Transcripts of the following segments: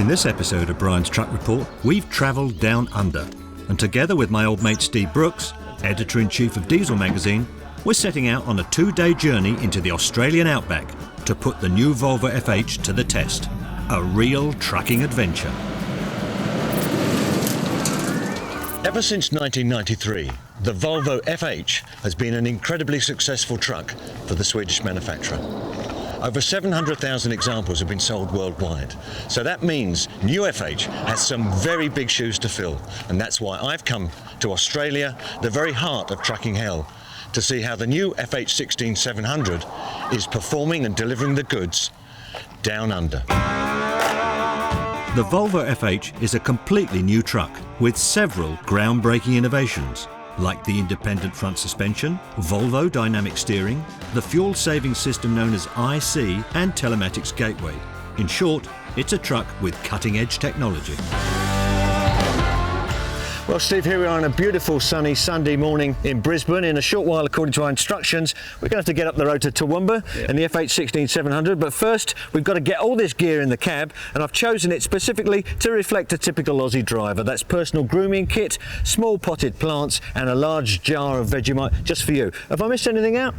In this episode of Brian's Truck Report, we've travelled down under, and together with my old mate Steve Brooks, Editor-in-Chief of Diesel Magazine, we're setting out on a 2-day journey into the Australian outback to put the new Volvo FH to the test. A real trucking adventure. Ever since 1993, the Volvo FH has been an incredibly successful truck for the Swedish manufacturer. Over 700,000 examples have been sold worldwide. So that means new FH has some very big shoes to fill. And that's why I've come to Australia, the very heart of trucking hell, to see how the new FH 16700 is performing and delivering the goods down under. The Volvo FH is a completely new truck with several groundbreaking innovations, like the independent front suspension, Volvo dynamic steering, the fuel-saving system known as IC, and telematics gateway. In short, it's a truck with cutting-edge technology. Well, Steve, here we are on a beautiful sunny Sunday morning in Brisbane. In a short while, according to our instructions, we're going to have to get up the road to Toowoomba in the FH 16700. But first, we've got to get all this gear in the cab, and I've chosen it specifically to reflect a typical Aussie driver. That's personal grooming kit, small potted plants, and a large jar of Vegemite just for you. Have I missed anything out?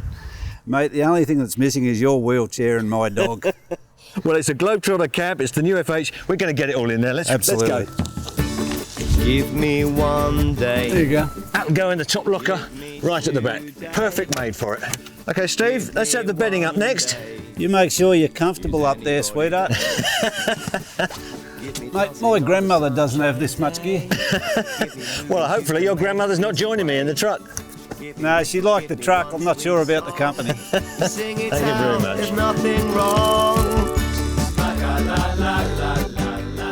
Mate, the only thing that's missing is your wheelchair and my dog. Well, it's a Globetrotter cab. It's the new FH. We're going to get it all in there. Let's go. Give me one day. There you go. That'll go in the top locker, right at the back. Perfect made for it. Okay, Steve, let's have the bedding up next. You make sure you're comfortable up there, sweetheart. Mate, my grandmother doesn't have this much gear. Well, hopefully your grandmother's not joining me in the truck. No, she liked the truck. I'm not sure about the company. Sing it Thank you very much. There's nothing wrong.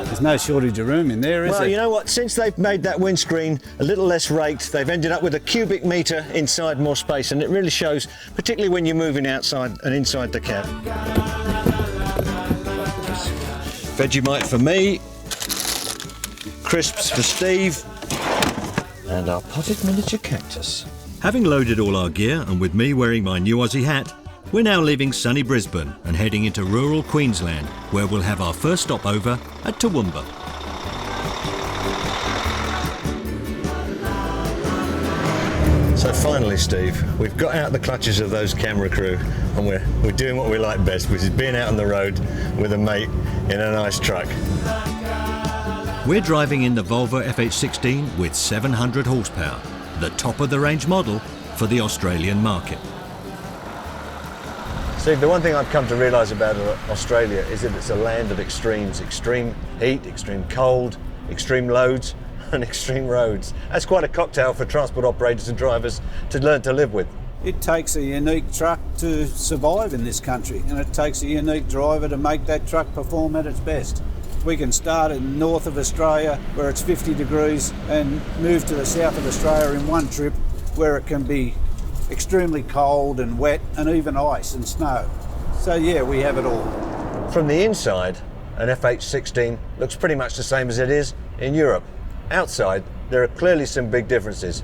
There's no shortage of room in there, is there? Well, you know what? Since they've made that windscreen a little less raked, they've ended up with a cubic metre inside more space, and it really shows, particularly when you're moving outside and inside the cab. Vegemite for me, crisps for Steve, and our potted miniature cactus. Having loaded all our gear, and with me wearing my new Aussie hat, we're now leaving sunny Brisbane and heading into rural Queensland, where we'll have our first stopover at Toowoomba. So finally, Steve, we've got out the clutches of those camera crew, and we're doing what we like best, which is being out on the road with a mate in a nice truck. We're driving in the Volvo FH16 with 700 horsepower, the top of the range model for the Australian market. Steve, the one thing I've come to realise about Australia is that it's a land of extremes. Extreme heat, extreme cold, extreme loads and extreme roads. That's quite a cocktail for transport operators and drivers to learn to live with. It takes a unique truck to survive in this country, and it takes a unique driver to make that truck perform at its best. We can start in north of Australia where it's 50 degrees and move to the south of Australia in one trip where it can be extremely cold and wet and even ice and snow. So yeah, we have it all. From the inside, an FH16 looks pretty much the same as it is in Europe. Outside, there are clearly some big differences.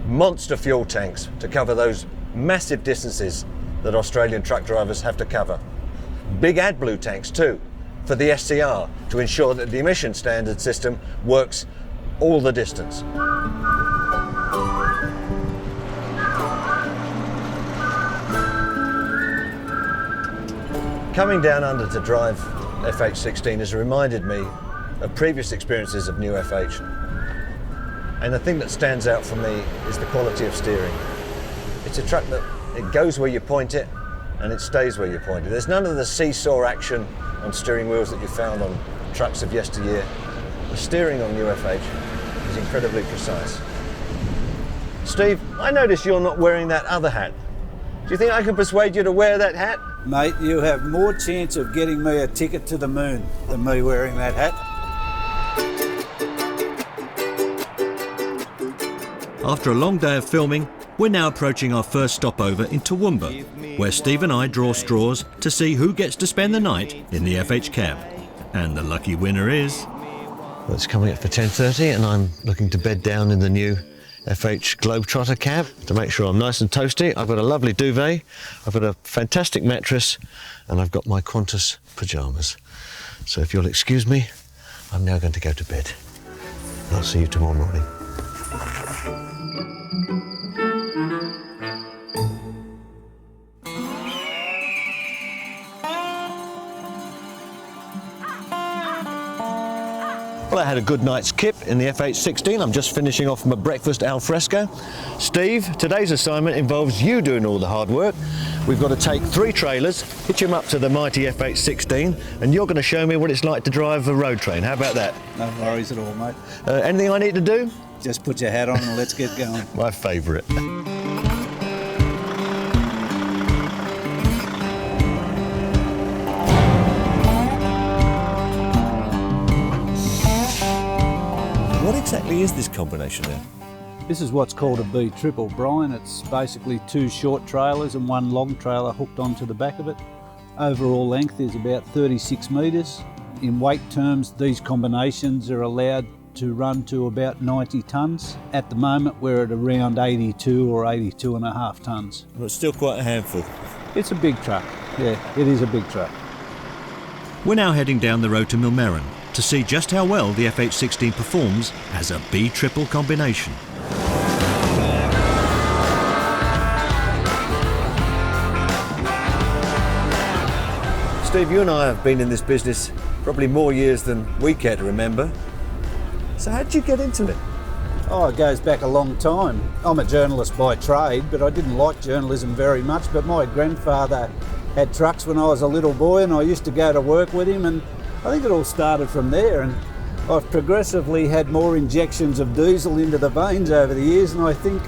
Monster fuel tanks to cover those massive distances that Australian truck drivers have to cover. Big AdBlue tanks too, for the SCR, to ensure that the emission standard system works all the distance. Coming down under to drive FH16 has reminded me of previous experiences of new FH. And the thing that stands out for me is the quality of steering. It's a truck that it goes where you point it and it stays where you point it. There's none of the seesaw action on steering wheels that you found on trucks of yesteryear. The steering on new FH is incredibly precise. Steve, I notice you're not wearing that other hat. Do you think I can persuade you to wear that hat? Mate, you have more chance of getting me a ticket to the moon than me wearing that hat. After a long day of filming, we're now approaching our first stopover in Toowoomba, where Steve and I draw straws to see who gets to spend the night in the FH cab. And the lucky winner is... Well, it's coming up for 10:30 and I'm looking to bed down in the new FH Globetrotter cab to make sure I'm nice and toasty. I've got a lovely duvet, I've got a fantastic mattress, and I've got my Qantas pyjamas. So if you'll excuse me, I'm now going to go to bed. I'll see you tomorrow morning. Well, I had a good night's kip in the FH16. I'm just finishing off my breakfast al fresco. Steve, today's assignment involves you doing all the hard work. We've got to take 3 trailers, hitch them up to the mighty FH16, and you're going to show me what it's like to drive a road train. How about that? No worries at all, mate. Anything I need to do? Just put your hat on and let's get going. My favourite. What exactly is this combination then? This is what's called a B triple, Brian. It's basically 2 short trailers and 1 long trailer hooked onto the back of it. Overall length is about 36 metres. In weight terms, these combinations are allowed to run to about 90 tonnes. At the moment, we're at around 82 or 82 and a half tonnes. Well, it's still quite a handful. It's a big truck. Yeah, it is a big truck. We're now heading down the road to Millmerran to see just how well the FH16 performs as a B-triple combination. Steve, you and I have been in this business probably more years than we care to remember. So how did you get into it? Oh, it goes back a long time. I'm a journalist by trade, but I didn't like journalism very much. But my grandfather had trucks when I was a little boy, and I used to go to work with him, and I think it all started from there. And I've progressively had more injections of diesel into the veins over the years, and I think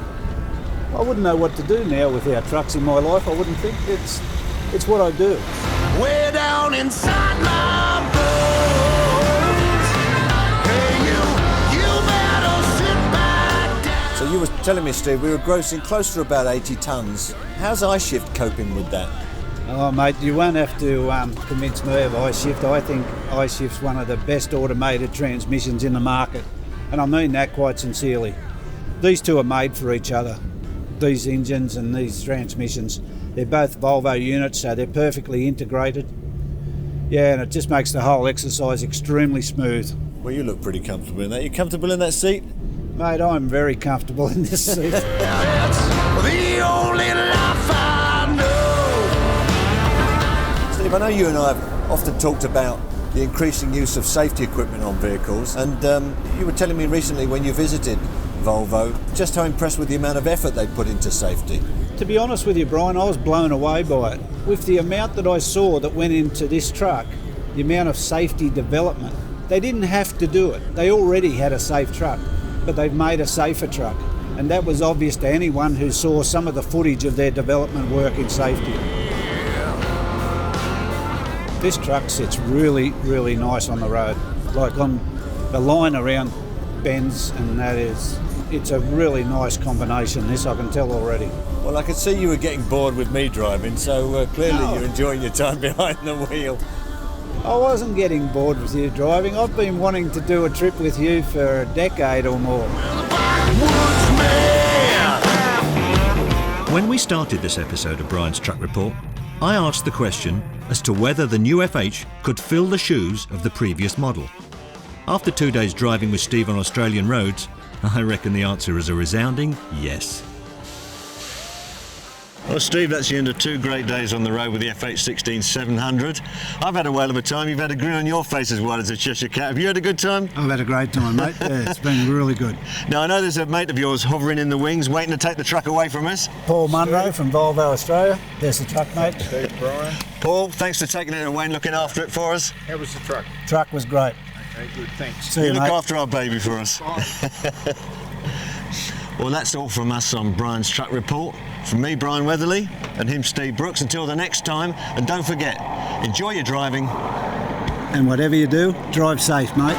I wouldn't know what to do now without trucks in my life. I wouldn't think. It's what I do. Way down inside my bones. Hey, you better sit back down. So you were telling me, Steve, we were grossing close to about 80 tonnes. How's iShift coping with that? Oh, mate, you won't have to convince me of iShift. I think iShift's one of the best automated transmissions in the market, and I mean that quite sincerely. These two are made for each other. These engines and these transmissions, they're both Volvo units, so they're perfectly integrated. Yeah, and it just makes the whole exercise extremely smooth. Well, you look pretty comfortable in that. You comfortable in that seat? Mate, I'm very comfortable in this seat. That's the only life I know. Steve, I know you and I have often talked about the increasing use of safety equipment on vehicles, and you were telling me recently when you visited Volvo just how impressed with the amount of effort they put into safety. To be honest with you, Brian, I was blown away by it. With the amount that I saw that went into this truck, the amount of safety development, they didn't have to do it. They already had a safe truck, but they've made a safer truck. And that was obvious to anyone who saw some of the footage of their development work in safety. This truck sits really, really nice on the road. Like on the line around bends, and it's a really nice combination, this I can tell already. Well, I could see you were getting bored with me driving, so clearly You're enjoying your time behind the wheel. I wasn't getting bored with you driving. I've been wanting to do a trip with you for a decade or more. When we started this episode of Brian's Truck Report, I asked the question as to whether the new FH could fill the shoes of the previous model. After 2 days driving with Steve on Australian roads, I reckon the answer is a resounding yes. Well, Steve, that's the end of 2 great days on the road with the FH16 700. I've had a whale of a time. You've had a grin on your face as wide as a Cheshire cat. Have you had a good time? I've had a great time, mate. Yeah, it's been really good. Now, I know there's a mate of yours hovering in the wings, waiting to take the truck away from us. Paul Munro from Volvo Australia. There's the truck, mate. Steve, Brian. Paul, thanks for taking it away and looking after it for us. How was the truck? Truck was great. Okay, good, thanks. See You you, look mate. after our baby for us. Well, that's all from us on Brian's Truck Report. From me, Brian Weatherley, and him, Steve Brooks. Until the next time, and don't forget, enjoy your driving. And whatever you do, drive safe, mate.